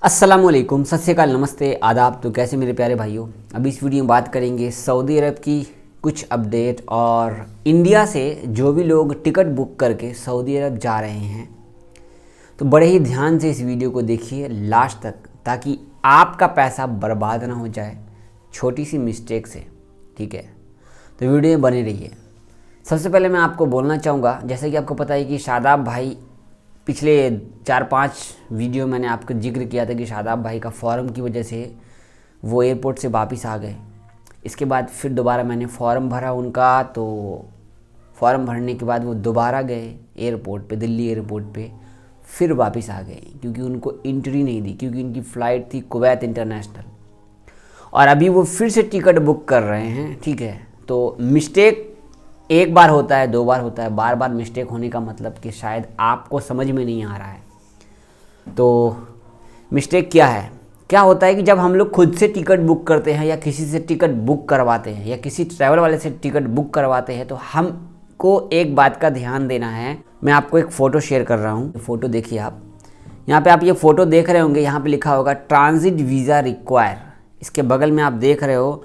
अस्सलामुअलैकुम, सत श्री अकाल, नमस्ते, आदाब। तो कैसे मेरे प्यारे भाइयों, अभी इस वीडियो में बात करेंगे सऊदी अरब की कुछ अपडेट और इंडिया से जो भी लोग टिकट बुक करके सऊदी अरब जा रहे हैं तो बड़े ही ध्यान से इस वीडियो को देखिए लास्ट तक, ताकि आपका पैसा बर्बाद ना हो जाए छोटी सी मिस्टेक से। ठीक है, तो वीडियो में बने रहिए। सबसे पहले मैं आपको बोलना चाहूँगा, जैसे कि आपको पता है कि शादाब भाई पिछले 4-5 वीडियो मैंने आपको जिक्र किया था कि शादाब भाई का फॉर्म की वजह से वो एयरपोर्ट से वापस आ गए। इसके बाद फिर दोबारा मैंने फॉर्म भरा उनका, तो फॉर्म भरने के बाद वो दोबारा गए एयरपोर्ट पे, दिल्ली एयरपोर्ट पे, फिर वापस आ गए क्योंकि उनको एंट्री नहीं दी, क्योंकि उनकी फ़्लाइट थी कुवैत इंटरनेशनल। और अभी वो फिर से टिकट बुक कर रहे हैं। ठीक है, तो मिस्टेक एक बार होता है, 2 बार होता है, बार बार मिस्टेक होने का मतलब कि शायद आपको समझ में नहीं आ रहा है। तो मिस्टेक क्या है, क्या होता है कि जब हम लोग खुद से टिकट बुक करते हैं या किसी से टिकट बुक करवाते हैं या किसी ट्रैवल वाले से टिकट बुक करवाते हैं तो हमको एक बात का ध्यान देना है। मैं आपको एक फ़ोटो शेयर कर रहा हूँ, फ़ोटो देखिए आप। यहाँ पे आप ये फ़ोटो देख रहे होंगे, यहाँ पे लिखा होगा ट्रांजिट वीज़ा रिक्वायर। इसके बगल में आप देख रहे हो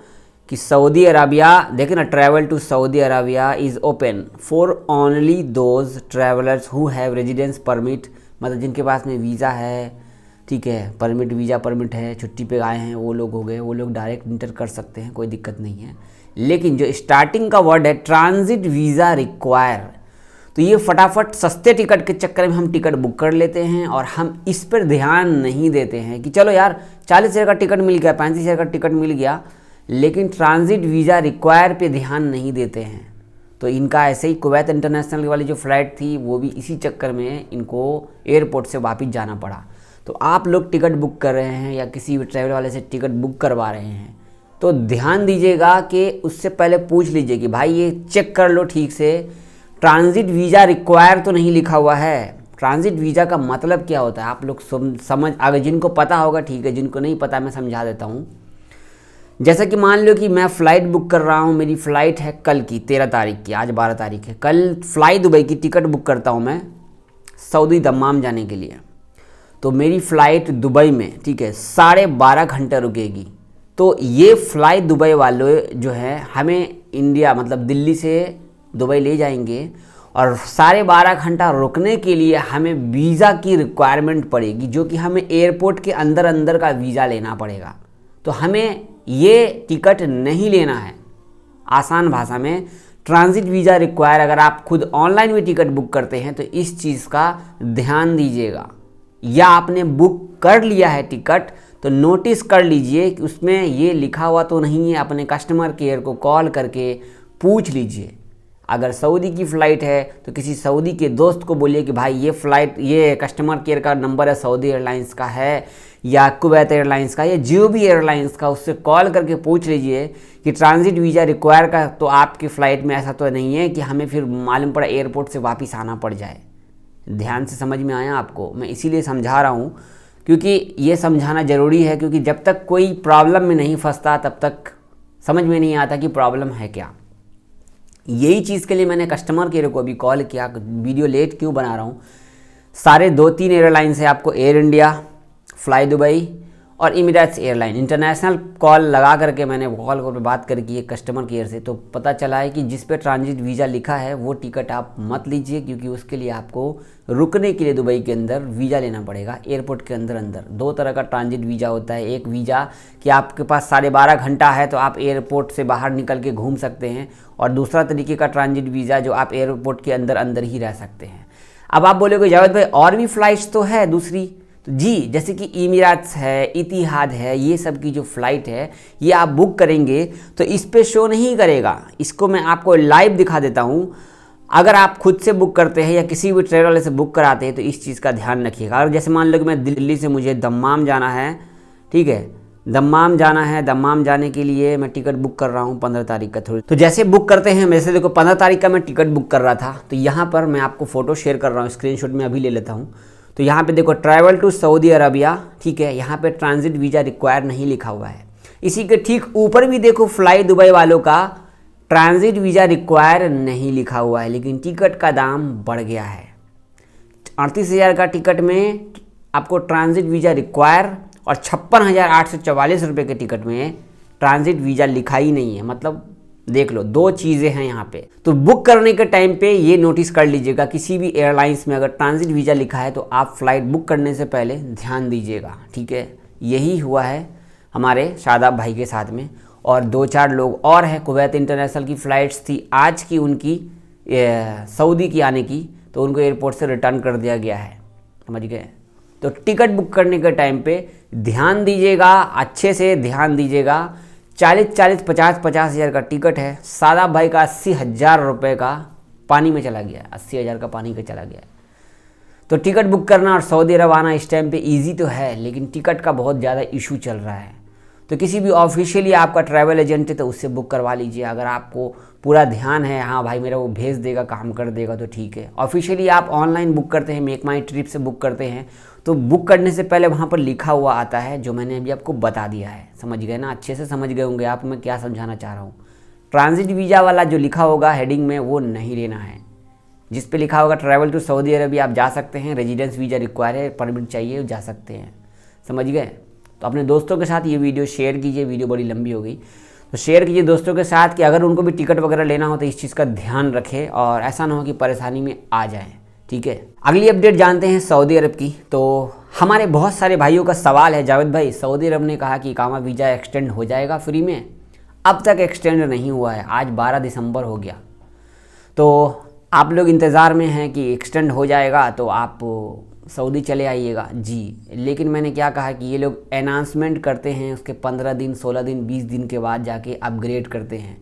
कि सऊदी अरबिया, देखें ना, travel to Saudi Arabia is open for only those travellers who have residence permit, मतलब जिनके पास में वीज़ा है, ठीक है, परमिट, वीज़ा परमिट है, छुट्टी पे आए हैं, वो लोग हो गए, वो लोग डायरेक्ट इंटर कर सकते हैं, कोई दिक्कत नहीं है। लेकिन जो स्टार्टिंग का वर्ड है ट्रांजिट वीज़ा रिक्वायर, तो ये फटाफट सस्ते टिकट के चक्कर में हम टिकट बुक कर लेते हैं और हम इस पर ध्यान नहीं देते हैं कि चलो यार 40,000 का टिकट मिल गया, 35,000 का टिकट मिल गया, लेकिन ट्रांजिट वीज़ा रिक्वायर पे ध्यान नहीं देते हैं। तो इनका ऐसे ही कुवैत इंटरनेशनल वाली जो फ़्लाइट थी वो भी इसी चक्कर में इनको एयरपोर्ट से वापस जाना पड़ा। तो आप लोग टिकट बुक कर रहे हैं या किसी भी ट्रैवल वाले से टिकट बुक करवा रहे हैं तो ध्यान दीजिएगा कि उससे पहले पूछ लीजिए कि भाई ये चेक कर लो ठीक से, ट्रांजिट वीज़ा रिक्वायर तो नहीं लिखा हुआ है। ट्रांजिट वीज़ा का मतलब क्या होता है आप लोग समझ, अगर जिनको पता होगा ठीक है, जिनको नहीं पता मैं समझा देता हूँ। जैसा कि मान लो कि मैं फ़्लाइट बुक कर रहा हूँ, मेरी फ़्लाइट है कल की 13 तारीख की, आज 12 तारीख है, कल फ्लाई दुबई की टिकट बुक करता हूँ मैं सऊदी दम्माम जाने के लिए। तो मेरी फ़्लाइट दुबई में, ठीक है, 12.5 घंटे रुकेगी। तो ये फ़्लाई दुबई वाले जो है हमें इंडिया मतलब दिल्ली से दुबई ले जाएंगे और 12.5 घंटा रुकने के लिए हमें वीज़ा की रिक्वायरमेंट पड़ेगी, जो कि हमें एयरपोर्ट के अंदर अंदर का वीज़ा लेना पड़ेगा। तो हमें ये टिकट नहीं लेना है। आसान भाषा में ट्रांजिट वीज़ा रिक्वायर, अगर आप खुद ऑनलाइन भी टिकट बुक करते हैं तो इस चीज़ का ध्यान दीजिएगा। या आपने बुक कर लिया है टिकट तो नोटिस कर लीजिए कि उसमें ये लिखा हुआ तो नहीं है, अपने कस्टमर केयर को कॉल करके पूछ लीजिए। अगर सऊदी की फ़्लाइट है तो किसी सऊदी के दोस्त को बोलिए कि भाई ये फ़्लाइट, ये कस्टमर केयर का नंबर है, सऊदी एयरलाइंस का है या कुवैत एयरलाइंस का या जो भी एयरलाइंस का, उससे कॉल करके पूछ लीजिए कि ट्रांजिट वीज़ा रिक्वायर का तो आपकी फ़्लाइट में ऐसा तो नहीं है कि हमें फिर मालूम पड़ा एयरपोर्ट से वापस आना पड़ जाए। ध्यान से समझ में आया आपको? मैं इसीलिए समझा रहा हूँ क्योंकि ये समझाना ज़रूरी है, क्योंकि जब तक कोई प्रॉब्लम में नहीं फंसता तब तक समझ में नहीं आता कि प्रॉब्लम है क्या। यही चीज़ के लिए मैंने कस्टमर केयर को अभी कॉल किया। वीडियो लेट क्यों बना रहा हूँ, सारे 2-3 एयरलाइंस है आपको, एयर इंडिया, फ्लाई दुबई और इमिरेट्स एयरलाइन। इंटरनेशनल कॉल लगा करके मैंने कॉल पर बात करी की कस्टमर केयर से, तो पता चला है कि जिस पे ट्रांजिट वीज़ा लिखा है वो टिकट आप मत लीजिए, क्योंकि उसके लिए आपको रुकने के लिए दुबई के अंदर वीज़ा लेना पड़ेगा एयरपोर्ट के अंदर अंदर। 2 तरह का ट्रांजिट वीज़ा होता है। एक वीज़ा कि आपके पास 12.5 घंटा है तो आप एयरपोर्ट से बाहर निकल के घूम सकते हैं, और दूसरा तरीके का ट्रांजिट वीज़ा जो आप एयरपोर्ट के अंदर अंदर ही रह सकते हैं। अब आप बोलोगे जावेद भाई और भी फ़्लाइट्स तो है दूसरी, तो जी, जैसे कि इमिरेट्स है, इतिहाद है, ये सब की जो फ़्लाइट है ये आप बुक करेंगे तो इस पे शो नहीं करेगा। इसको मैं आपको लाइव दिखा देता हूँ। अगर आप खुद से बुक करते हैं या किसी भी ट्रेवल वाले से बुक कराते हैं तो इस चीज़ का ध्यान रखिएगा। अगर जैसे मान लो कि मैं दिल्ली से मुझे दम्माम जाना है, ठीक है, दम्माम जाना है, दम्माम जाने के लिए मैं टिकट बुक कर रहा हूँ 15 तारीख का। थोड़ी तो जैसे बुक करते हैं, वैसे देखो 15 तारीख का मैं टिकट बुक कर रहा था, तो यहाँ पर मैं आपको फ़ोटो शेयर कर रहा हूँ, स्क्रीनशॉट में अभी ले लेता हूँ। तो यहाँ पे देखो ट्रैवल टू सऊदी अरबिया, ठीक है, यहाँ पे ट्रांजिट वीज़ा रिक्वायर नहीं लिखा हुआ है। इसी के ठीक ऊपर भी देखो फ्लाई दुबई वालों का ट्रांजिट वीज़ा रिक्वायर नहीं लिखा हुआ है, लेकिन टिकट का दाम बढ़ गया है। 38,000 का टिकट में आपको ट्रांजिट वीज़ा रिक्वायर और 56,844 रुपये के टिकट में ट्रांजिट वीज़ा लिखा ही नहीं है। मतलब देख लो, दो चीज़ें हैं यहाँ पे। तो बुक करने के टाइम पे ये नोटिस कर लीजिएगा, किसी भी एयरलाइंस में अगर ट्रांजिट वीज़ा लिखा है तो आप फ्लाइट बुक करने से पहले ध्यान दीजिएगा, ठीक है। यही हुआ है हमारे शादाब भाई के साथ में, और 2-4 लोग और हैं। कुवैत इंटरनेशनल की फ़्लाइट्स थी आज की उनकी सऊदी की आने की, तो उनको एयरपोर्ट से रिटर्न कर दिया गया है, समझ गए। तो टिकट बुक करने के टाइम पे ध्यान दीजिएगा, अच्छे से ध्यान दीजिएगा। 40-40, 50-50 हज़ार का टिकट है, शादाब भाई का 80,000 रुपये का पानी में चला गया, 80,000 का पानी का चला गया। तो टिकट बुक करना और सऊदी अरब आना इस टाइम पे इजी तो है, लेकिन टिकट का बहुत ज़्यादा इशू चल रहा है। तो किसी भी ऑफिशियली आपका ट्रैवल एजेंट है तो उससे बुक करवा लीजिए। अगर आपको पूरा ध्यान है, हाँ भाई मेरा वो भेज देगा, काम कर देगा, तो ठीक है। ऑफिशियली आप ऑनलाइन बुक करते हैं, मेक माई ट्रिप से बुक करते हैं, तो बुक करने से पहले वहाँ पर लिखा हुआ आता है, जो मैंने अभी आपको बता दिया है। समझ गए ना, अच्छे से समझ गए होंगे आप मैं क्या समझाना चाह रहा हूँ। ट्रांजिट वीज़ा वाला जो लिखा होगा हेडिंग में, वो नहीं लेना है। जिस पे लिखा होगा ट्रैवल टू सऊदी अरबिया आप जा सकते हैं, रेजिडेंस वीज़ा रिक्वायर है, परमिट चाहिए, जा सकते हैं, समझ गए। तो अपने दोस्तों के साथ ये वीडियो शेयर कीजिए, वीडियो बड़ी लंबी हो गई तो शेयर कीजिए दोस्तों के साथ, कि अगर उनको भी टिकट वगैरह लेना हो तो इस चीज़ का ध्यान रखें और ऐसा ना हो कि परेशानी में आ जाएं, ठीक है। अगली अपडेट जानते हैं सऊदी अरब की। तो हमारे बहुत सारे भाइयों का सवाल है, जावेद भाई सऊदी अरब ने कहा कि इकामा वीज़ा एक्सटेंड हो जाएगा फ्री में, अब तक एक्सटेंड नहीं हुआ है, आज 12 दिसंबर हो गया। तो आप लोग इंतज़ार में हैं कि एक्सटेंड हो जाएगा तो आप सऊदी चले आइएगा जी। लेकिन मैंने क्या कहा कि ये लोग अनाउंसमेंट करते हैं, उसके 15 दिन, 16 दिन, 20 दिन के बाद जाके अपग्रेड करते हैं,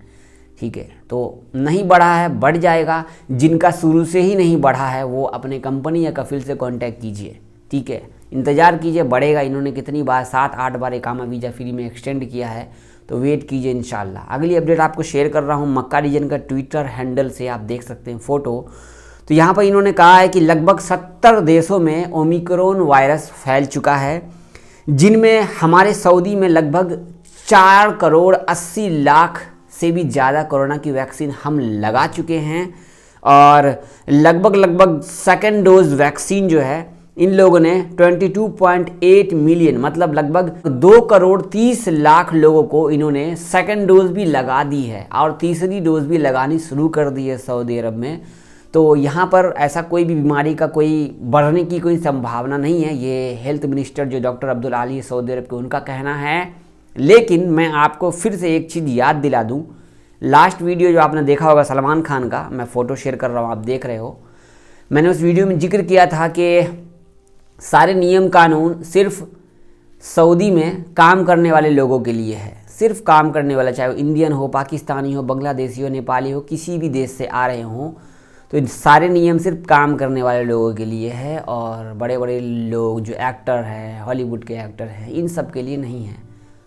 ठीक है। तो नहीं बढ़ा है, बढ़ जाएगा। जिनका शुरू से ही नहीं बढ़ा है वो अपने कंपनी या कफिल से कांटेक्ट कीजिए, ठीक है। इंतज़ार कीजिए, बढ़ेगा। इन्होंने कितनी बार, 7-8 बार इकामा वीज़ा फ्री में एक्सटेंड किया है, तो वेट कीजिए इंशाल्लाह। अगली अपडेट आपको शेयर कर रहा हूँ मक्का रीजन का ट्विटर हैंडल से, आप देख सकते हैं फ़ोटो। तो यहाँ पर इन्होंने कहा है कि लगभग 70 देशों में ओमिक्रॉन वायरस फैल चुका है, जिनमें हमारे सऊदी में लगभग 4,80,00,000 से भी ज़्यादा कोरोना की वैक्सीन हम लगा चुके हैं। और लगभग सेकेंड डोज वैक्सीन जो है इन लोगों ने 22.8 मिलियन, मतलब लगभग 2,30,00,000 लोगों को इन्होंने सेकेंड डोज भी लगा दी है, और तीसरी डोज भी लगानी शुरू कर दी है सऊदी अरब में। तो यहाँ पर ऐसा कोई भी बीमारी का कोई बढ़ने की कोई संभावना नहीं है, ये हेल्थ मिनिस्टर जो डॉक्टर अब्दुल आली सऊदी अरब के, उनका कहना है। लेकिन मैं आपको फिर से एक चीज़ याद दिला दूँ, लास्ट वीडियो जो आपने देखा होगा सलमान खान का, मैं फ़ोटो शेयर कर रहा हूँ, आप देख रहे हो, मैंने उस वीडियो में जिक्र किया था कि सारे नियम कानून सिर्फ सऊदी में काम करने वाले लोगों के लिए है, सिर्फ काम करने वाला, चाहे वो इंडियन हो, पाकिस्तानी हो, बांग्लादेशी हो, नेपाली हो, किसी भी देश से आ रहे हों, तो सारे नियम सिर्फ काम करने वाले लोगों के लिए है। और बड़े बड़े लोग जो एक्टर हैं, हॉलीवुड के एक्टर हैं, इन सब के लिए नहीं है।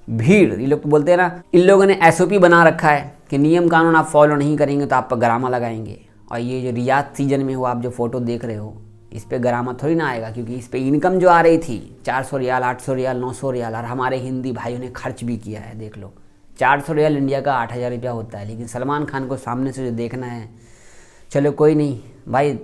भीड़, ये लोग तो बोलते हैं ना, इन लोगों ने SOP बना रखा है कि नियम कानून आप फॉलो नहीं करेंगे तो आप पर गरामा लगाएंगे। और ये जो रियाद सीजन में हो, आप जो फ़ोटो देख रहे हो, इस पर गरामा थोड़ी ना आएगा, क्योंकि इस पर इनकम जो आ रही थी 400 रियाल, 800 रियाल, 900 रियाल, और हमारे हिंदी भाइयों ने खर्च भी किया है। देख लो, 400 रियाल इंडिया का 8,000 रुपया होता है। लेकिन सलमान खान को सामने से जो देखना है, चलो कोई नहीं भाई,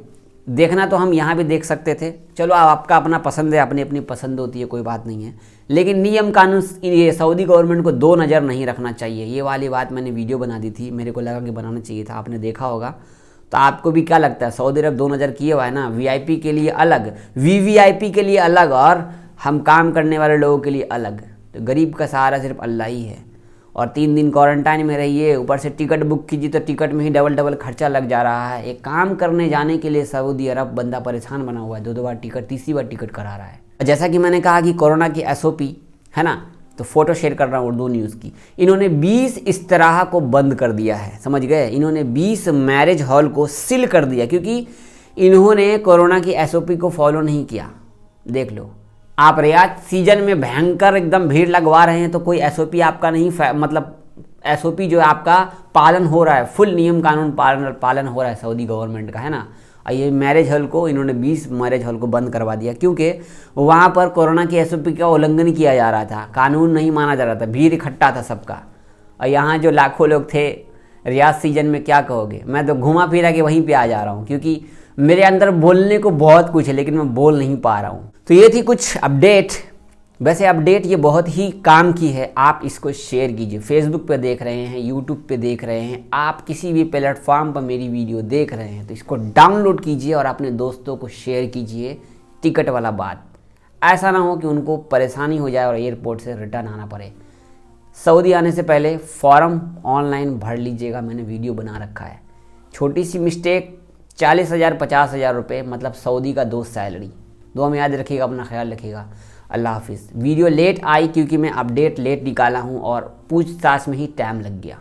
देखना तो हम यहाँ भी देख सकते थे, चलो आपका अपना पसंद है, अपनी अपनी पसंद होती है, कोई बात नहीं है। लेकिन नियम कानून ये सऊदी गवर्नमेंट को दो नज़र नहीं रखना चाहिए। ये वाली बात मैंने वीडियो बना दी थी, मेरे को लगा कि बनाना चाहिए था, आपने देखा होगा। तो आपको भी क्या लगता है, सऊदी अरब 2 नज़र किए हुआ है ना, VIP के लिए अलग, VVIP के लिए अलग, और हम काम करने वाले लोगों के लिए अलग। तो गरीब का सहारा सिर्फ अल्लाह ही है। और 3 दिन क्वारंटाइन में रहिए, ऊपर से टिकट बुक कीजिए तो टिकट में ही डबल खर्चा लग जा रहा है। एक काम करने जाने के लिए सऊदी अरब बंदा परेशान बना हुआ है, 2 बार टिकट, तीसरी बार टिकट करा रहा है। जैसा कि मैंने कहा कि कोरोना की SOP है ना, तो फ़ोटो शेयर कर रहा हूँ उर्दू न्यूज़ की। इन्होंने 20 इस तरह को बंद कर दिया है, समझ गए। इन्होंने 20 मैरिज हॉल को सील कर दिया, क्योंकि इन्होंने कोरोना की SOP को फॉलो नहीं किया। देख लो, आप रियाद सीजन में भयंकर एकदम भीड़ लगवा रहे हैं, तो कोई SOP आपका नहीं, मतलब SOP जो है आपका पालन हो रहा है, फुल नियम कानून पालन हो रहा है सऊदी गवर्नमेंट का, है ना। और ये मैरिज हॉल को इन्होंने 20 मैरिज हॉल को बंद करवा दिया, क्योंकि वहाँ पर कोरोना की SOP का उल्लंघन किया जा रहा था, कानून नहीं माना जा रहा था, भीड़ इकट्ठा था सबका। और यहाँ जो लाखों लोग थे रियाद सीजन में, क्या कहोगे, मैं तो घुमा फिरा के वहीं पे आ जा रहा हूँ, क्योंकि मेरे अंदर बोलने को बहुत कुछ है लेकिन मैं बोल नहीं पा रहा हूँ। तो ये थी कुछ अपडेट वैसे अपडेट ये बहुत ही काम की है, आप इसको शेयर कीजिए। फेसबुक पे देख रहे हैं, यूट्यूब पे देख रहे हैं, आप किसी भी प्लेटफॉर्म पर मेरी वीडियो देख रहे हैं तो इसको डाउनलोड कीजिए और अपने दोस्तों को शेयर कीजिए। टिकट वाला बात, ऐसा ना हो कि उनको परेशानी हो जाए और एयरपोर्ट से रिटर्न आना पड़े। सऊदी आने से पहले फॉर्म ऑनलाइन भर लीजिएगा, मैंने वीडियो बना रखा है। छोटी सी मिस्टेक 40,000 50,000 रुपये, मतलब सऊदी का 2 सैलरी। दुआ में याद रखिएगा, अपना ख्याल रखिएगा। अल्लाह हाफिज़। वीडियो लेट आई क्योंकि मैं अपडेट लेट निकाला हूँ और पूछताछ में ही टाइम लग गया।